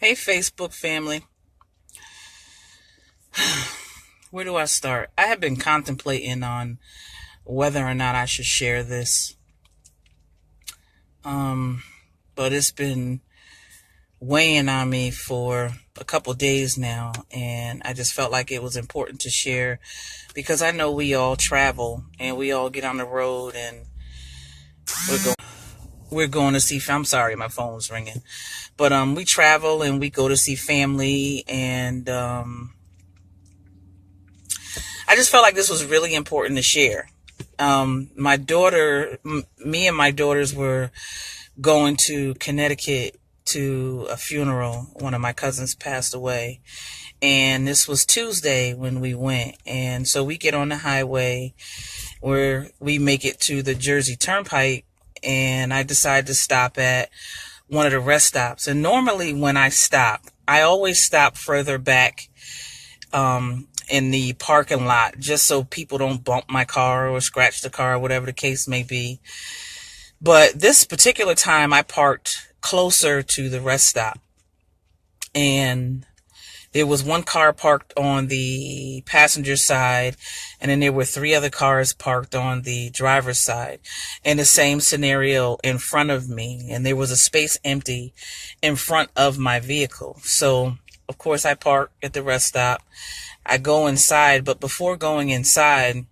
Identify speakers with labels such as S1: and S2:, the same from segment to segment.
S1: Hey, Facebook family. Where do I start? I have been contemplating on whether or not I should share this. Um, but it's been weighing on me for a couple days now, and I just felt like it was important to share because I know we all travel and we all get on the road and we're going to see. I'm sorry, my phone's ringing, but we travel and we go to see family, and I just felt like this was really important to share. My daughter, me and my daughters were going to Connecticut to a funeral. One of my cousins passed away, and this was Tuesday when we went. And so we get on the highway where we make it to the Jersey Turnpike, and I decide to stop at one of the rest stops. And normally when I stop, I always stop further back in the parking lot just so people don't bump my car or scratch the car, whatever the case may be. But this particular time I parked closer to the rest stop, and there was one car parked on the passenger side, and then there were three other cars parked on the driver's side in the same scenario in front of me, and there was a space empty in front of my vehicle. So of course I park at the rest stop. I go inside, but before going inside,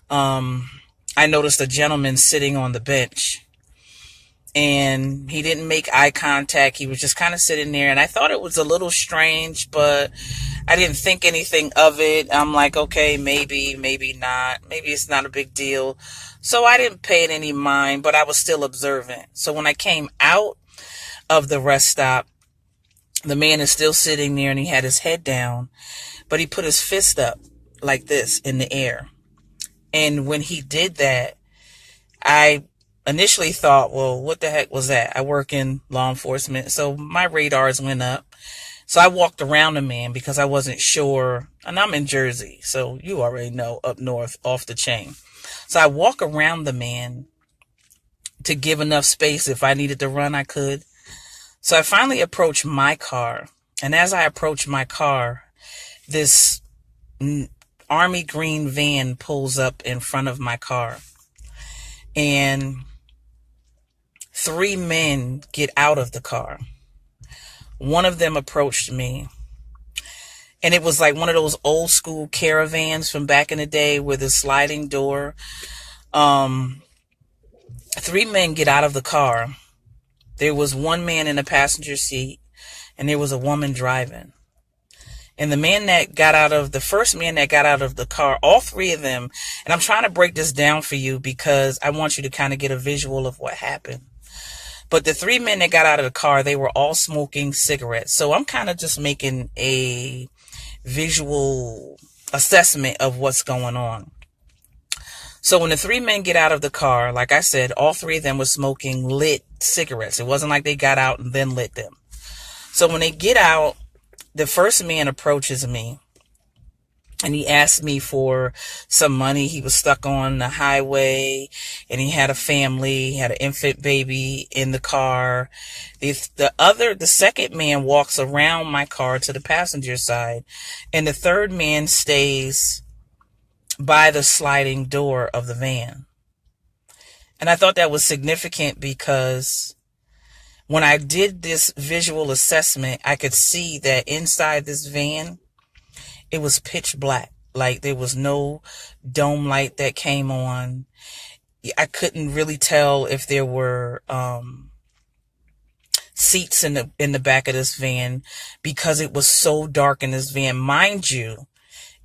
S1: I noticed a gentleman sitting on the bench, and he didn't make eye contact. He was just kind of sitting there, and I thought it was a little strange, but I didn't think anything of it. I'm like, okay, maybe not. Maybe it's not a big deal. So I didn't pay it any mind, but I was still observant. So when I came out of the rest stop, the man is still sitting there, and he had his head down, but he put his fist up like this in the air. And when he did that, I initially thought, well, what the heck was that? I work in law enforcement, so my radars went up. So I walked around the man because I wasn't sure, and I'm in Jersey, so you already know, up north, off the chain. So I walk around the man to give enough space. If I needed to run, I could. So I finally approached my car, and as I approached my car, this army green van pulls up in front of my car, and three men get out of the car. One of them approached me, and it was like one of those old school caravans from back in the day with a sliding door. Three men get out of the car. There was one man in the passenger seat, and there was a woman driving. And the first man that got out of the car, all three of them, and I'm trying to break this down for you because I want you to kind of get a visual of what happened. But the three men that got out of the car, they were all smoking cigarettes. So I'm kind of just making a visual assessment of what's going on. So when the three men get out of the car, like I said, all three of them were smoking lit cigarettes. It wasn't like they got out and then lit them. So when they get out, the first man approaches me, and he asked me for some money. He was stuck on the highway, and he had a family. He had an infant baby in the car. The second man walks around my car to the passenger side, and the third man stays by the sliding door of the van. And I thought that was significant because when I did this visual assessment, I could see that inside this van, it was pitch black. Like there was no dome light that came on. I couldn't really tell if there were seats in the back of this van because it was so dark in this van. Mind you,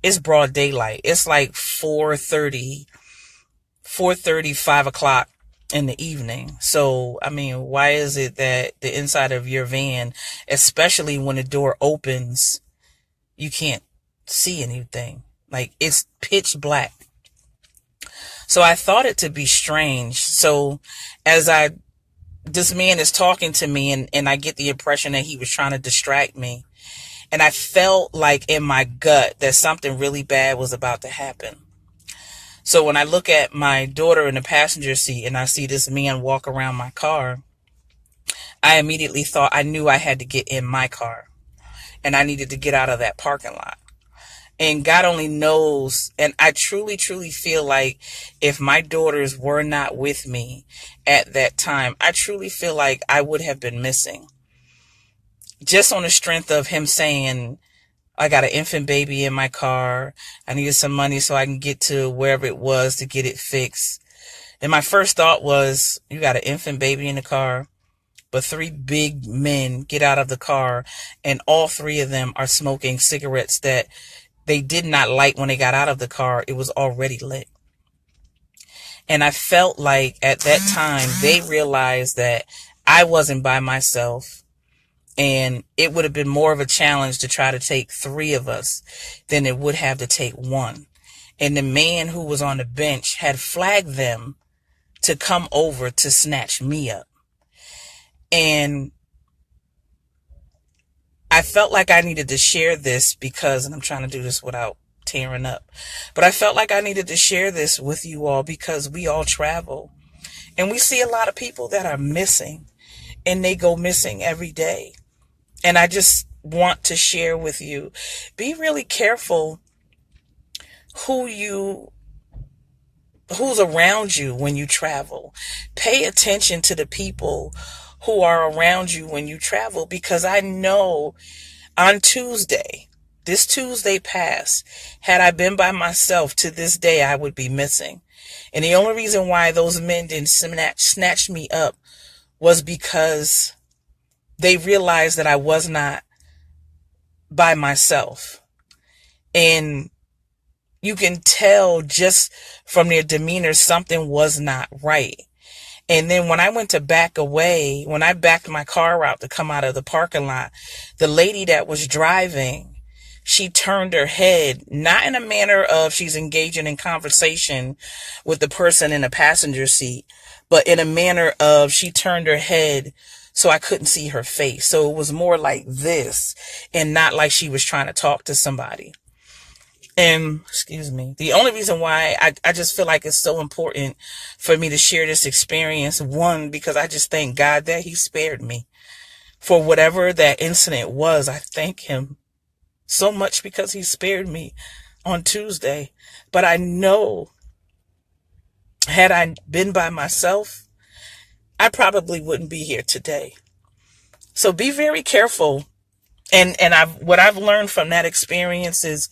S1: it's broad daylight. It's like 4:30, 5 o'clock in the evening. So, I mean, why is it that the inside of your van, especially when the door opens, you can't see anything? Like it's pitch black. So I thought it to be strange. So this man is talking to me, and I get the impression that he was trying to distract me. And I felt like in my gut that something really bad was about to happen. So when I look at my daughter in the passenger seat and I see this man walk around my car, I immediately thought I knew I had to get in my car and I needed to get out of that parking lot. And God only knows. And I truly, truly feel like if my daughters were not with me at that time, I truly feel like I would have been missing. Just on the strength of him saying, I got an infant baby in my car. I needed some money so I can get to wherever it was to get it fixed. And my first thought was, you got an infant baby in the car, but 3 big men get out of the car and all 3 of them are smoking cigarettes that they did not light when they got out of the car. It was already lit. And I felt like at that time they realized that I wasn't by myself, and it would have been more of a challenge to try to take 3 of us than it would have to take 1. And the man who was on the bench had flagged them to come over to snatch me up. And I felt like I needed to share this because, and I'm trying to do this without tearing up, but I felt like I needed to share this with you all because we all travel and we see a lot of people that are missing, and they go missing every day. And I just want to share with you, be really careful who's around you when you travel. Pay attention to the people who are around you when you travel, because I know on this Tuesday past, had I been by myself to this day, I would be missing. And the only reason why those men didn't snatch me up was because they realized that I was not by myself. And you can tell just from their demeanor, something was not right. And then when I went to back away, when I backed my car out to come out of the parking lot, the lady that was driving, she turned her head, not in a manner of she's engaging in conversation with the person in the passenger seat, but in a manner of she turned her head so I couldn't see her face. So it was more like this and not like she was trying to talk to somebody. And excuse me, the only reason why I just feel like it's so important for me to share this experience, one, because I just thank God that he spared me for whatever that incident was. I thank him so much because he spared me on Tuesday. But I know had I been by myself, I probably wouldn't be here today. So be very careful. And what I've learned from that experience is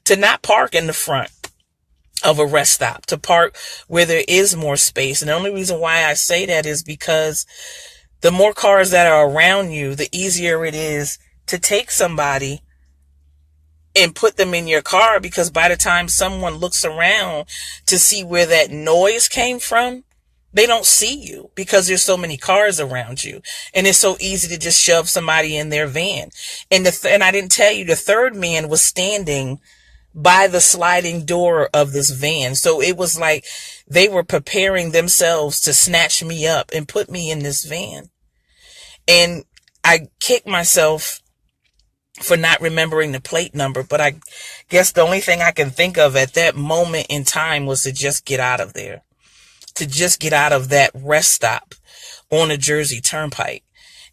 S1: to not park in the front of a rest stop, to park where there is more space. And the only reason why I say that is because the more cars that are around you, the easier it is to take somebody and put them in your car, because by the time someone looks around to see where that noise came from, they don't see you because there's so many cars around you. And it's so easy to just shove somebody in their van. And I didn't tell you, the third man was standing by the sliding door of this van. So it was like they were preparing themselves to snatch me up and put me in this van. And I kicked myself for not remembering the plate number, but I guess the only thing I can think of at that moment in time was to just get out of there, to just get out of that rest stop on a Jersey Turnpike.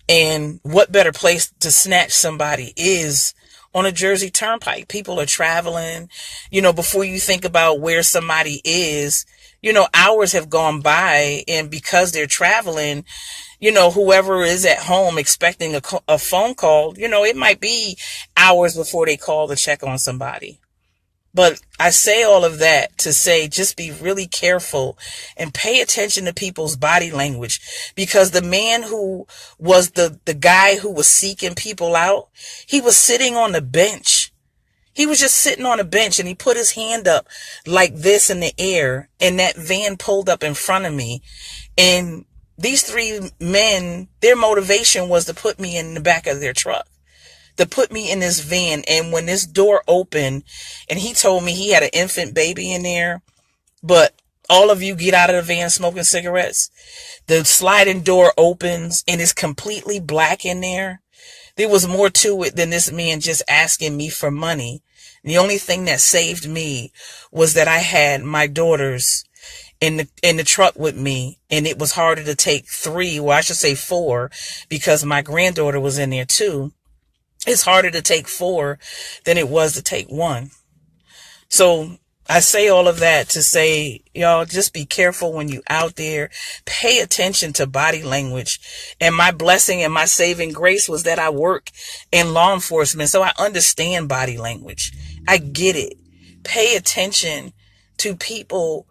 S1: And what better place to snatch somebody is on a Jersey Turnpike. People are traveling, before you think about where somebody is, hours have gone by, and because they're traveling, whoever is at home expecting a phone call, it might be hours before they call to check on somebody. But I say all of that to say, just be really careful and pay attention to people's body language, because the man who was the guy who was seeking people out, he was sitting on the bench. He was just sitting on a bench, and he put his hand up like this in the air, and that van pulled up in front of me. And these 3 men, their motivation was to put me in the back of their truck, to put me in this van. And when this door opened, and he told me he had an infant baby in there, but all of you get out of the van smoking cigarettes. The sliding door opens and it's completely black in there. There was more to it than this man just asking me for money. The only thing that saved me was that I had my daughters in the truck with me, and it was harder to take 3, well, I should say 4, because my granddaughter was in there too. It's harder to take 4 than it was to take 1. So I say all of that to say, y'all, just be careful when you out there. Pay attention to body language. And my blessing and my saving grace was that I work in law enforcement, so I understand body language. I get it. Pay attention to people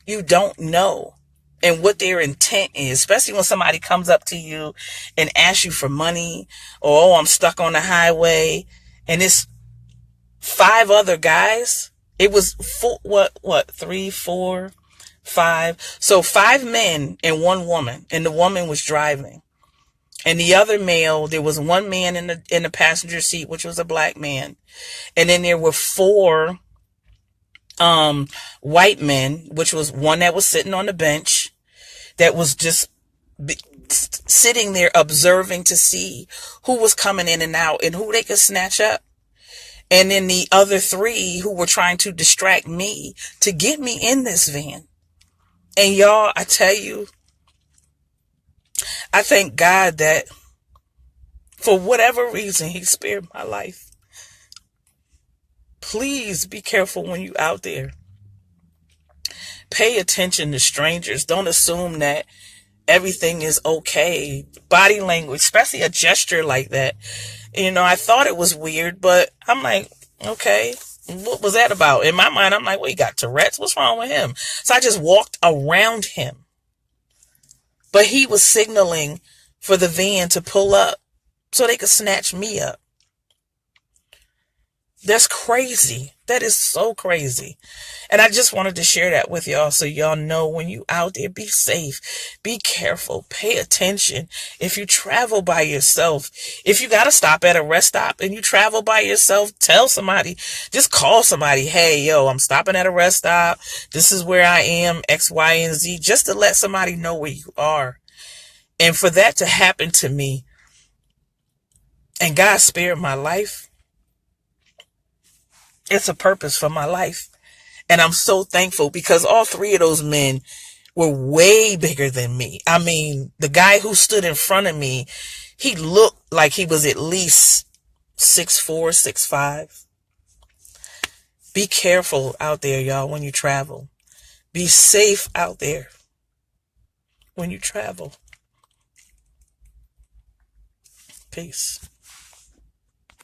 S1: you don't know and what their intent is, especially when somebody comes up to you and asks you for money, or, oh, I'm stuck on the highway, and it's 5 other guys. It was 3, 4, 5. So 5 men and 1 woman, and the woman was driving. And the other male, there was 1 man in the passenger seat, which was a black man. And then there were 4 white men, which was 1 that was sitting on the bench, that was just sitting there observing to see who was coming in and out and who they could snatch up. And then the other 3 who were trying to distract me to get me in this van. And y'all, I tell you, I thank God that for whatever reason, he spared my life. Please be careful when you out there. Pay attention to strangers. Don't assume that everything is okay. Body language, especially a gesture like that. You know, I thought it was weird, but I'm like, okay, what was that about? In my mind, I'm like, well, he got Tourette's. What's wrong with him? So I just walked around him. But he was signaling for the van to pull up so they could snatch me up. That's crazy. That is so crazy. And I just wanted to share that with y'all so y'all know when you out there, be safe, be careful, pay attention. If you travel by yourself, if you got to stop at a rest stop and you travel by yourself, tell somebody, just call somebody, hey, yo, I'm stopping at a rest stop. This is where I am, X, Y, and Z, just to let somebody know where you are. And for that to happen to me, and God spared my life, it's a purpose for my life. And I'm so thankful because all 3 of those men were way bigger than me. I mean, the guy who stood in front of me, he looked like he was at least 6'4", 6'5". Be careful out there, y'all, when you travel. Be safe out there when you travel. Peace.